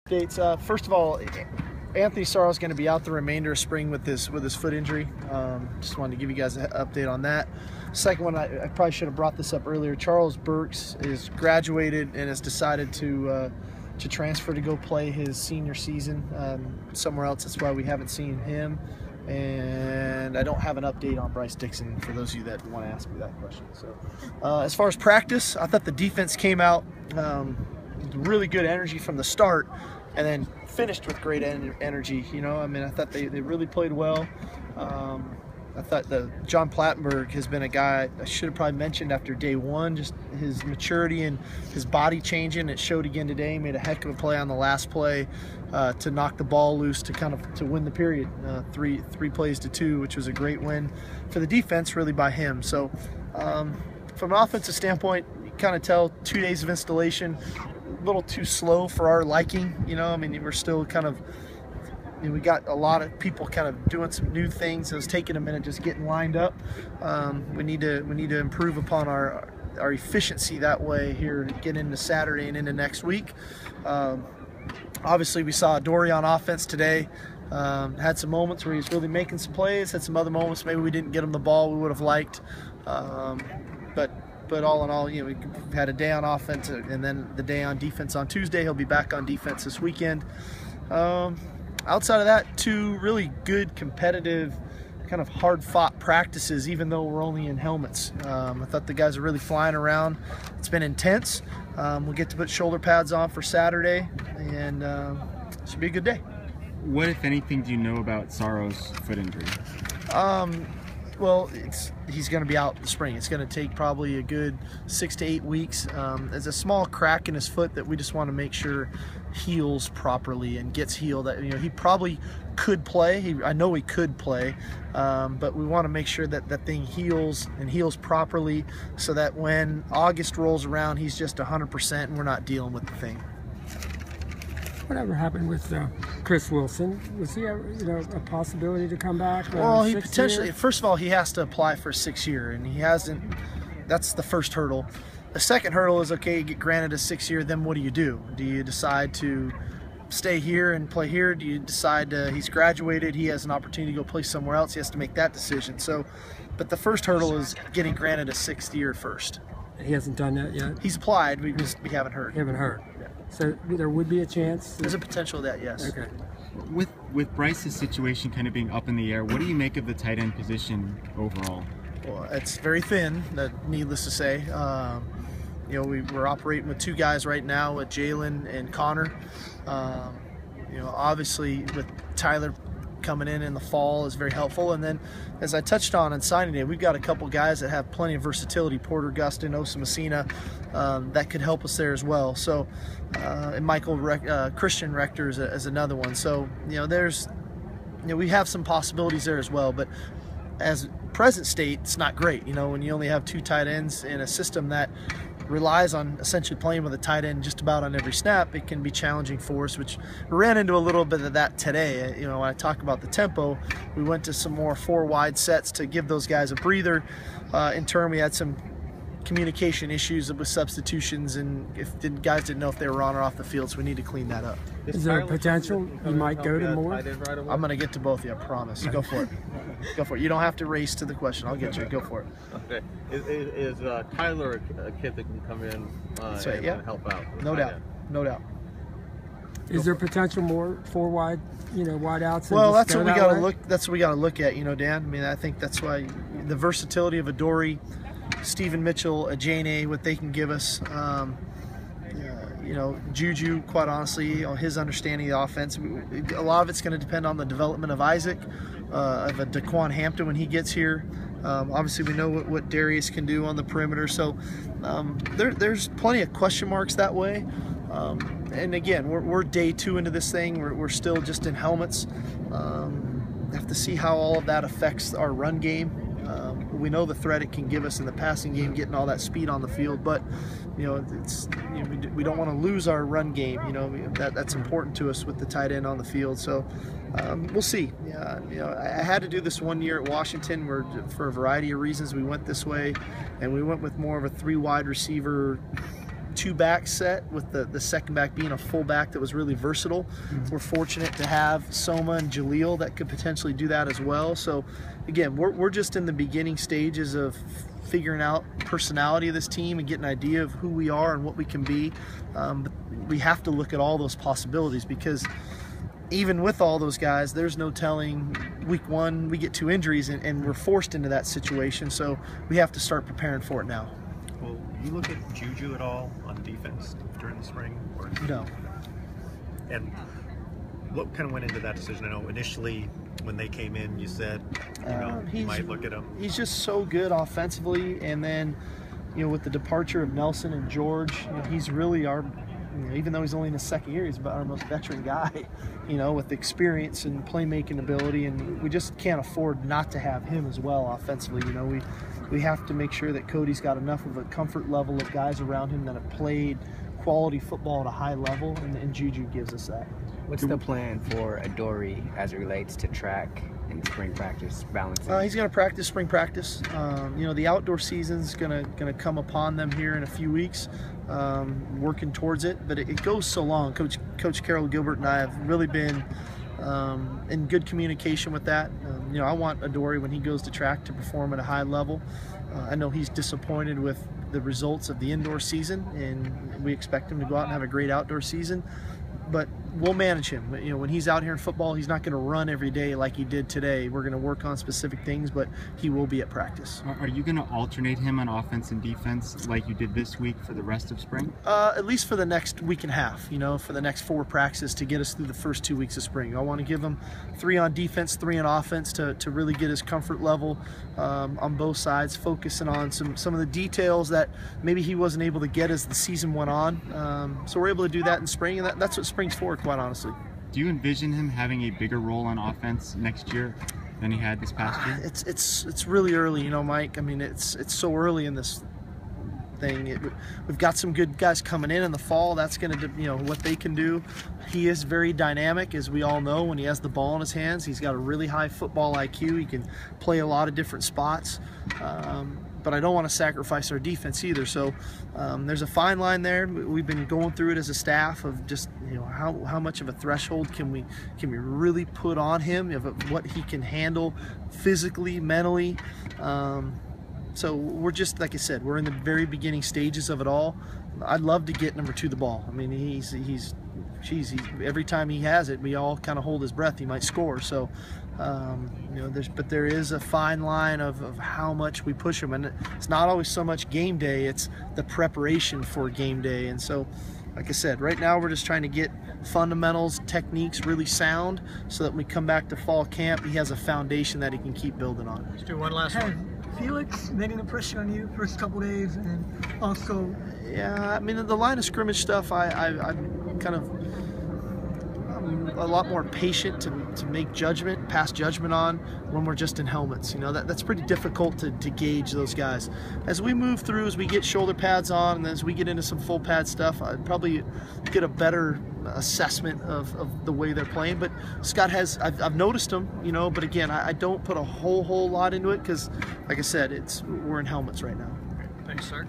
Dates. First of all, Anthony Sarro is going to be out the remainder of spring with his foot injury. Just wanted to give you guys an update on that. Second one, I probably should have brought this up earlier. Charles Burks is graduated and has decided to transfer to go play his senior season somewhere else. That's why we haven't seen him. And I don't have an update on Bryce Dixon for those of you that want to ask me that question. So, as far as practice, I thought the defense came out really good energy from the start, and then finished with great energy. You know, I mean, I thought they really played well. I thought John Plattenberg has been a guy I should have probably mentioned after day one, just his maturity and his body changing. It showed again today. He made a heck of a play on the last play to knock the ball loose to win the period, three plays to 2, which was a great win for the defense, really by him. So from an offensive standpoint, you kind of tell 2 days of installation, a little too slow for our liking. You know, I mean, we're still kind of, we got a lot of people kind of doing some new things. It was taking a minute just getting lined up. We need to improve upon our efficiency that way here to get into Saturday and into next week. Obviously, we saw Dory on offense today. Had some moments where he's really making some plays. Had some other moments maybe we didn't get him the ball we would have liked. But all in all, you know, we had a day on offense and then the day on defense on Tuesday. He'll be back on defense this weekend. Outside of that, 2 really good competitive, kind of hard-fought practices, even though we're only in helmets. I thought the guys are really flying around. It's been intense. We'll get to put shoulder pads on for Saturday, and it should be a good day. What, if anything, do you know about Sarro's foot injury? Well, he's going to be out in the spring. It's going to take probably a good 6 to 8 weeks. There's a small crack in his foot that we just want to make sure heals properly and gets healed. You know, he probably could play. I know he could play, but we want to make sure that that thing heals and heals properly, so that when August rolls around, he's just 100% and we're not dealing with the thing. Whatever happened with Chris Wilson? Was he a possibility to come back? Well, he potentially. First of all, he has to apply for a 6th year, and he hasn't. That's the first hurdle. The second hurdle is, okay, you get granted a 6th year, then what do? Do you decide to stay here and play here? Do you decide he's graduated, he has an opportunity to go play somewhere else? He has to make that decision. So, but the first hurdle is getting granted a 6th year first. He hasn't done that yet? He's applied, we haven't heard. You haven't heard. So there would be a chance? There's a potential of that, yes. Okay. With Bryce's situation kind of being up in the air, what do you make of the tight end position overall? Well, it's very thin, needless to say. You know, we're operating with 2 guys right now, with Jalen and Connor. You know, obviously with Tyler coming in the fall is very helpful. And then, as I touched on signing day, we've got a couple guys that have plenty of versatility. Porter Gustin, Osa Messina, that could help us there as well. So, and Christian Rector is another one. So, you know, we have some possibilities there as well. But as present state, it's not great. You know, when you only have 2 tight ends in a system that relies on essentially playing with a tight end just about on every snap, it can be challenging for us, which we ran into a little bit of that today. You know, when I talk about the tempo, we went to some more 4 wide sets to give those guys a breather. In turn, we had some communication issues with substitutions, and if the guys didn't know if they were on or off the field, so we need to clean that up. Is there a potential you might go to more? I'm going to get to both of you, I promise. Go for it. Go for it. You don't have to race to the question. I'll get you. Go for it. Okay. Is Tyler a kid that can come in and help out? No doubt. No doubt. Is there potential more 4 wide, wide outs? Well, that's what we got to look. That's what we got to look at, Dan. I mean, I think that's why the versatility of a Dory, Stephen Mitchell, a Jane, what they can give us. Juju, quite honestly, his understanding of the offense. A lot of it's going to depend on the development of Isaac, of a Daquan Hampton when he gets here. Obviously, we know what Darius can do on the perimeter. So there's plenty of question marks that way. And again, we're day 2 into this thing. We're still just in helmets. Have to see how all of that affects our run game. We know the threat it can give us in the passing game, getting all that speed on the field, but we don't want to lose our run game. That's important to us with the tight end on the field. So we'll see. I had to do this 1 year at Washington where, for a variety of reasons, we went this way, and we went with more of a 3 wide receiver, 2-back set with the second back being a fullback that was really versatile. We're fortunate to have Soma and Jaleel that could potentially do that as well. So again, we're just in the beginning stages of figuring out personality of this team and getting an idea of who we are and what we can be. But we have to look at all those possibilities, because even with all those guys, there's no telling. Week 1 we get 2 injuries and we're forced into that situation, so we have to start preparing for it now. Will you look at Juju at all on defense during the spring? Or? No. And what kind of went into that decision? I know initially when they came in, you said, you might look at him. He's just so good offensively, and then, with the departure of Nelson and George, he's really our, even though he's only in his second year, he's about our most veteran guy, with experience and playmaking ability, and we just can't afford not to have him as well offensively. We have to make sure that Cody's got enough of a comfort level of guys around him that have played quality football at a high level, and Juju gives us that. What's the plan for Adoree as it relates to track and spring practice balancing? He's going to practice spring practice. The outdoor season's going to come upon them here in a few weeks, working towards it. But it goes so long. Coach Carol Gilbert and I have really been in good communication with that. I want Adoree, when he goes to track, to perform at a high level. I know he's disappointed with the results of the indoor season, and we expect him to go out and have a great outdoor season. But we'll manage him. When he's out here in football, he's not going to run every day like he did today. We're going to work on specific things, but he will be at practice. Are you going to alternate him on offense and defense like you did this week for the rest of spring? At least for the next week and a half, for the next 4 practices to get us through the first 2 weeks of spring. I want to give him 3 on defense, 3 on offense to really get his comfort level on both sides, focusing on some of the details that maybe he wasn't able to get as the season went on. So we're able to do that in spring, and that's what spring's for, quite honestly. Do you envision him having a bigger role on offense next year than he had this past year? It's really early, Mike. I mean, it's so early in this thing. We've got some good guys coming in the fall. That's going to, what they can do. He is very dynamic, as we all know. When he has the ball in his hands, he's got a really high football IQ. He can play a lot of different spots. But I don't want to sacrifice our defense either. So there's a fine line there. We've been going through it as a staff of just, how much of a threshold can we really put on him, of what he can handle physically, mentally. So we're just, like I said, we're in the very beginning stages of it all. I'd love to get number 2 the ball. I mean, he's every time he has it, we all kind of hold his breath. He might score. So, but there is a fine line of how much we push him, and it's not always so much game day; it's the preparation for game day. And so, like I said, right now we're just trying to get fundamentals, techniques really sound, so that when we come back to fall camp, he has a foundation that he can keep building on. Let's do one last one. Felix making the pressure on you first couple days, and also. Yeah, I mean, the line of scrimmage stuff, I'm kind of a lot more patient to make pass judgment on when we're just in helmets. That's pretty difficult to gauge those guys. As we move through, as we get shoulder pads on, and as we get into some full pad stuff, I'd probably get a better assessment of the way they're playing. But Scott I've noticed them, but again, I don't put a whole lot into it, because, like I said, we're in helmets right now. Thanks, sir.